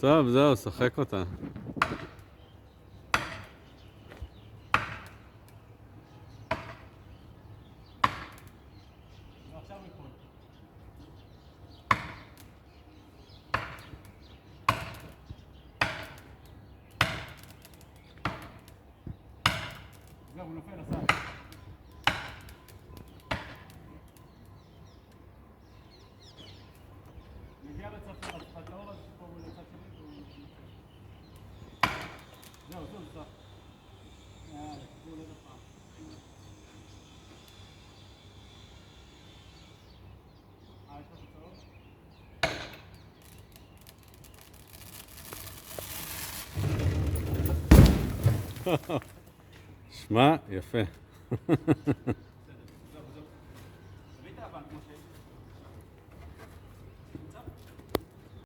טוב, זהו, שחק אותה. זהו, הוא נופל, עשה. מגיע לצד הטהור הזה שפה הוא לצד שלי. זהו, זהו, יאללה, הוא עולה לפעם. יש לך תוצאות? שמע, יפה.